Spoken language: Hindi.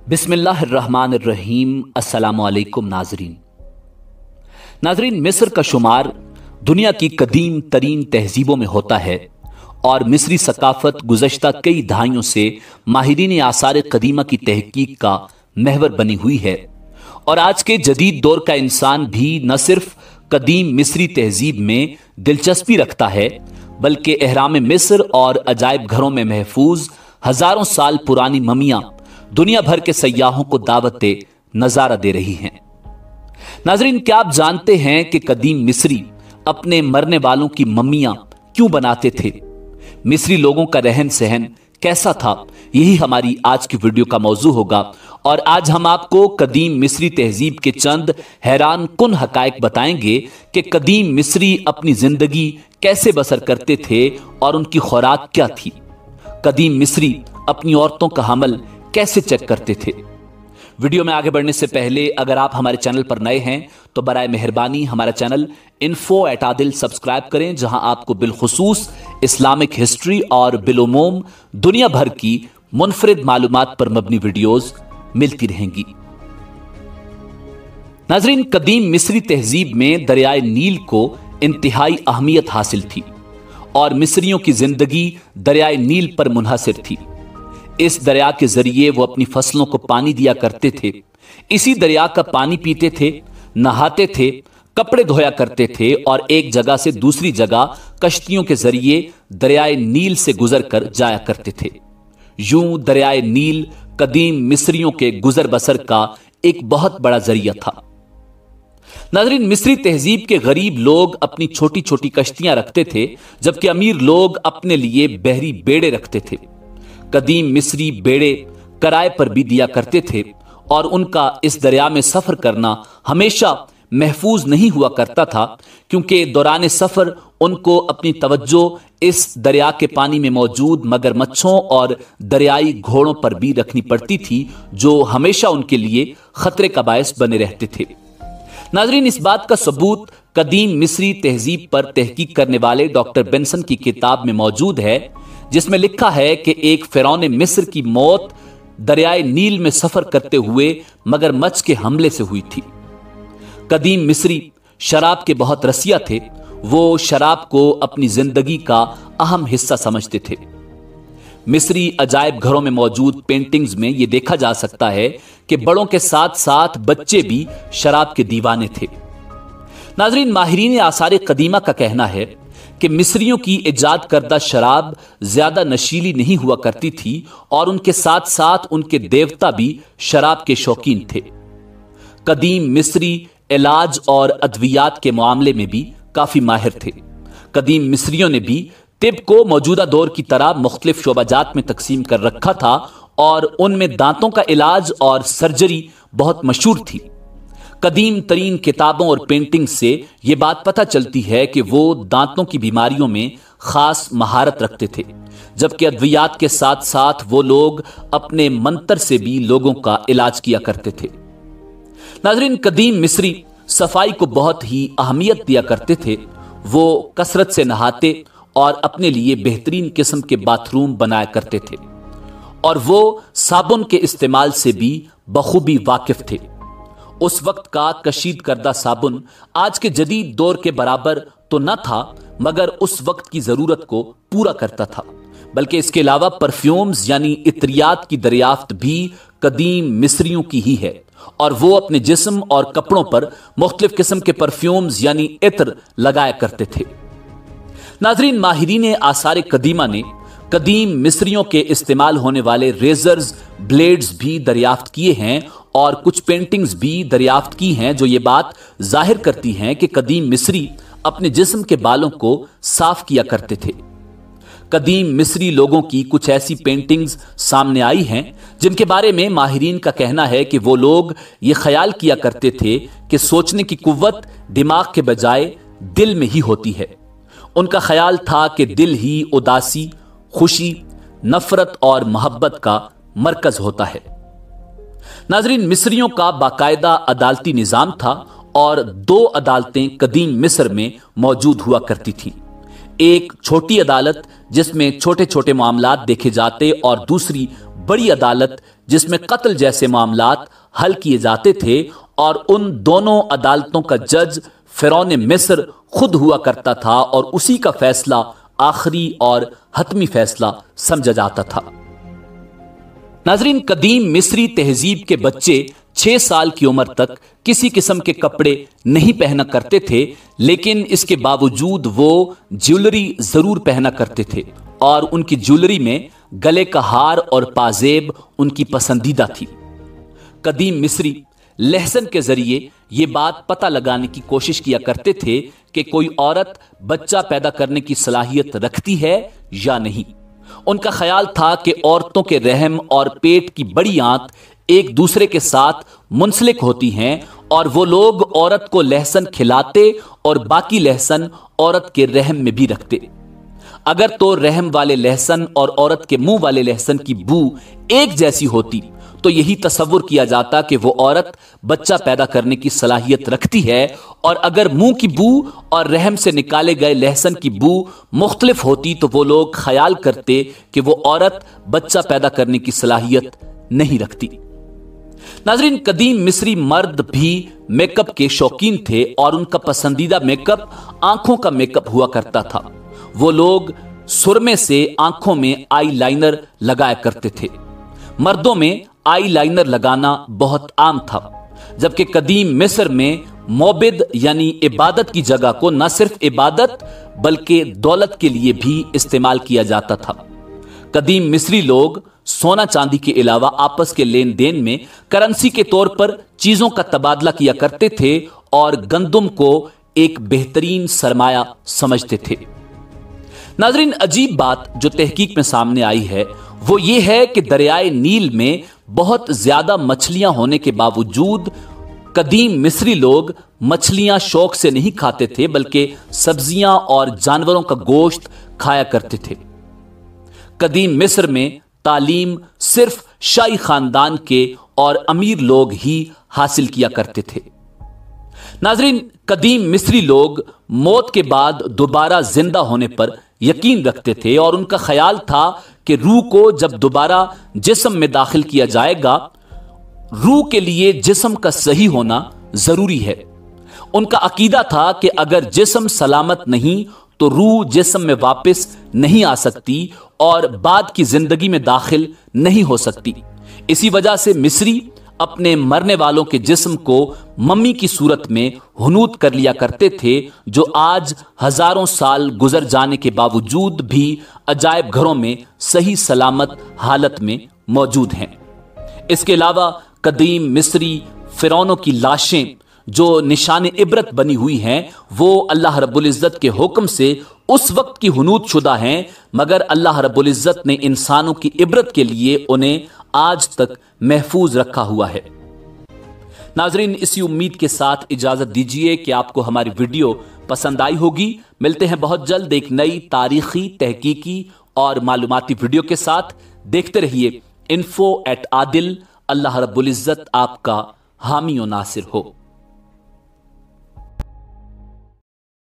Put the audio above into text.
बिस्मिल्लाहिर्रहमानिर्रहीम। अस्सलामुअलैकुम नाजरीन, मिस्र का शुमार दुनिया की कदीम तरीन तहजीबों में होता है और मिस्री सकाफत गुज़श्ता कई दहाइयों से माहिरीन आसार कदीमा की तहकीक का महवर बनी हुई है। और आज के जदीद दौर का इंसान भी न सिर्फ कदीम मिस्री तहजीब में दिलचस्पी रखता है, बल्कि एहराम मिस्र और अजायब घरों में महफूज हजारों साल पुरानी ममियां दुनिया भर के सयाहों को दावत नजारा दे रही हैं। नाजरीन, क्या आप जानते हैं कि कदीम मिस्री अपने मरने वालों की मम्मियां क्यों बनाते थे? मिस्री लोगों का रहन सहन कैसा था? यही हमारी आज की वीडियो का मौजू होगा और आज हम आपको कदीम मिस्री तहजीब के चंद हैरान कुन हकायक बताएंगे कि कदीम मिस्री अपनी जिंदगी कैसे बसर करते थे और उनकी खुराक क्या थी। कदीम मिस्री अपनी औरतों का हमल कैसे चेक करते थे। वीडियो में आगे बढ़ने से पहले अगर आप हमारे चैनल पर नए हैं तो बराए मेहरबानी हमारा चैनल info@adil सब्सक्राइब करें, जहां आपको बिलखुसूस इस्लामिक हिस्ट्री और बिलोमोम दुनिया भर की मुनफरिद मालूमात पर मबनी वीडियोस मिलती रहेंगी। नाजरीन, कदीम मिस्री तहजीब में दरियाए नील को इंतहाई अहमियत हासिल थी और मिस्रियों की जिंदगी दरियाए नील पर मुनहसिर थी। इस दरिया के जरिए वो अपनी फसलों को पानी दिया करते थे, इसी दरिया का पानी पीते थे, नहाते थे, कपड़े धोया करते थे और एक जगह से दूसरी जगह कश्तियों के जरिए दरियाए नील से गुजर कर जाया करते थे। यूं दरियाए नील कदीम मिस्रियों के गुजर बसर का एक बहुत बड़ा जरिया था। नाजरीन, मिस्री तहजीब के गरीब लोग अपनी छोटी छोटी कश्तियां रखते थे, जबकि अमीर लोग अपने लिए बहरी बेड़े रखते थे। कदीम मिस्री बेड़े किराए पर भी दिया करते थे और उनका इस दरिया में सफर करना हमेशा महफूज नहीं हुआ करता था, क्योंकि दौरान सफर उनको अपनी तवज्जो इस दरिया के पानी में मौजूद मगरमच्छों और दरियाई घोड़ों पर भी रखनी पड़ती थी, जो हमेशा उनके लिए खतरे का बायस बने रहते थे। नाजरीन, इस बात का सबूत कदीम मिस्री तहजीब पर तहकीक करने वाले डॉक्टर बेंसन की किताब में मौजूद है, जिसमें लिखा है कि एक फिरौने मिस्र की मौत दरियाए नील में सफर करते हुए मगरमच्छ के हमले से हुई थी। कदीम मिस्री शराब के बहुत रसिया थे। वो शराब को अपनी जिंदगी का अहम हिस्सा समझते थे। मिस्री अजायब घरों में मौजूद पेंटिंग्स में यह देखा जा सकता है कि बड़ों के साथ साथ बच्चे भी शराब के दीवाने थे। नाजरीन, माहिरीन आसार कदीमा का कहना है कि मिस्रियों की इजाद करदा शराब ज्यादा नशीली नहीं हुआ करती थी और उनके साथ साथ उनके देवता भी शराब के शौकीन थे। कदीम मिस्री इलाज और अद्वियात के मामले में भी काफी माहिर थे। कदीम मिस्रियों ने भी तिब को मौजूदा दौर की तरह मुख्तलिफ शोबाजात में तकसीम कर रखा था और उनमें दांतों का इलाज और सर्जरी बहुत मशहूर थी। कदीम तरीन किताबों और पेंटिंग से यह बात पता चलती है कि वो दांतों की बीमारियों में खास महारत रखते थे, जबकि अद्वियात के साथ साथ वो लोग अपने मंत्र से भी लोगों का इलाज किया करते थे। नाजरीन, कदीम मिस्री सफाई को बहुत ही अहमियत दिया करते थे। वो कसरत से नहाते और अपने लिए बेहतरीन किस्म के बाथरूम बनाया करते थे और वो साबुन के इस्तेमाल से भी बखूबी वाकिफ थे। उस वक्त का कशीद करदा साबुन आज के जदीद दौर के बराबर तो न था, मगर उस वक्त की जरूरत को पूरा करता था। बल्कि इसके अलावा परफ्यूम्स यानी इत्रियात की दरियाफ्त भी कदीम मिस्रियों की ही है और वो अपने जिस्म और कपड़ों पर मुख्तलिफ किस्म के परफ्यूम्स यानी इत्र लगाया करते थे। नाजरीन, माहिरीन आसार कदीमा ने कदीम मिस्रियों के इस्तेमाल होने वाले रेजर्स, ब्लेड्स भी दरियाफ्त किए हैं और कुछ पेंटिंग्स भी दरियाफ्त की हैं, जो ये बात जाहिर करती हैं कि कदीम मिस्री अपने जिस्म के बालों को साफ किया करते थे। कदीम मिस्री लोगों की कुछ ऐसी पेंटिंग्स सामने आई हैं जिनके बारे में माहिरीन का कहना है कि वो लोग ये ख्याल किया करते थे कि सोचने की कुव्वत दिमाग के बजाय दिल में ही होती है। उनका ख्याल था कि दिल ही उदासी, खुशी, नफरत और मोहब्बत का मरकज होता है। नाजरीन, मिस्रियों का बाकायदा अदालती निजाम था और दो अदालतें कदीम मिस्र में मौजूद हुआ करती थीं। एक छोटी अदालत जिसमें छोटे छोटे मामलात देखे जाते और दूसरी बड़ी अदालत जिसमें कत्ल जैसे मामलात हल किए जाते थे, और उन दोनों अदालतों का जज फिरौन मिस्र खुद हुआ करता था और उसी का फैसला आखिरी और हतमी फैसला समझा जाता था। नाजरीन, कदीम मिस्री तहजीब के बच्चे 6 साल की उम्र तक किसी किस्म के कपड़े नहीं पहना करते थे, लेकिन इसके बावजूद वो ज्वेलरी जरूर पहना करते थे और उनकी ज्वेलरी में गले का हार और पाजेब उनकी पसंदीदा थी। कदीम मिस्री लहसन के जरिए ये बात पता लगाने की कोशिश किया करते थे कि कोई औरत बच्चा पैदा करने की सलाहियत रखती है या नहीं। उनका ख्याल था कि औरतों के रहम और पेट की बड़ी आंत एक दूसरे के साथ मुंसलिक होती हैं और वो लोग औरत को लहसन खिलाते और बाकी लहसन औरत के रहम में भी रखते। अगर तो रहम वाले लहसन और औरत के मुंह वाले लहसन की बू एक जैसी होती तो यही तसव्वुर किया जाता कि वो औरत बच्चा पैदा करने की सलाहियत रखती है, और अगर मुंह की बू और रहम से निकाले गए लहसन की बू मुख्तलिफ होती तो वो लोग ख्याल करते कि वो औरत बच्चा पैदा करने की सलाहियत नहीं रखती। नाजरीन, कदीम मिस्री मर्द भी मेकअप के शौकीन थे और उनका पसंदीदा मेकअप आंखों का मेकअप हुआ करता था। वो लोग सुरमे से आंखों में आई लाइनर लगाया करते थे। मर्दों में आई लाइनर लगाना बहुत आम था, जबकि कदीम मिस्र में मोबिद यानी इबादत की जगह को न सिर्फ इबादत बल्कि दौलत के लिए भी इस्तेमाल किया जाता था। कदीम मिस्री लोग सोना चांदी के अलावा आपस के लेन देन में करेंसी के तौर पर चीजों का तबादला किया करते थे और गंदुम को एक बेहतरीन सरमाया समझते थे। नाजरीन, अजीब बात जो तहकीक में सामने आई है वो ये है कि दरियाए नील में बहुत ज्यादा मछलियां होने के बावजूद कदीम मिस्री लोग मछलियां शौक से नहीं खाते थे, बल्कि सब्जियां और जानवरों का गोश्त खाया करते थे। कदीम मिस्र में तालीम सिर्फ शाही खानदान के और अमीर लोग ही हासिल किया करते थे। नाजरीन, कदीम मिस्री लोग मौत के बाद दोबारा जिंदा होने पर यकीन रखते थे और उनका ख्याल था कि रूह को जब दोबारा जिस्म में दाखिल किया जाएगा, रूह के लिए जिस्म का सही होना जरूरी है। उनका अकीदा था कि अगर जिस्म सलामत नहीं तो रूह जिस्म में वापस नहीं आ सकती और बाद की जिंदगी में दाखिल नहीं हो सकती। इसी वजह से मिस्री अपने मरने वालों के जिस्म को मम्मी की सूरत में हुनूद कर लिया करते थे, जो आज हजारों साल गुजर जाने के बावजूद भी अजायब घरों में सही सलामत हालत में मौजूद हैं। इसके अलावा कदीम मिस्री फिरौनों की लाशें जो निशान इबरत बनी हुई हैं, वो अल्लाह रब्बुल इज्जत के हुक्म से उस वक्त की हुनूद शुदा हैं, मगर अल्लाह रब्बुल इज्जत ने इंसानों की इबरत के लिए उन्हें आज तक महफूज रखा हुआ है। नाजरीन, इसी उम्मीद के साथ इजाजत दीजिए कि आपको हमारी वीडियो पसंद आई होगी। मिलते हैं बहुत जल्द एक नई तारीखी, तहकीकी और मालूमाती वीडियो के साथ। देखते रहिए info@adil। अल्लाह रब्बुल इज्जत आपका हामी और नासिर हो।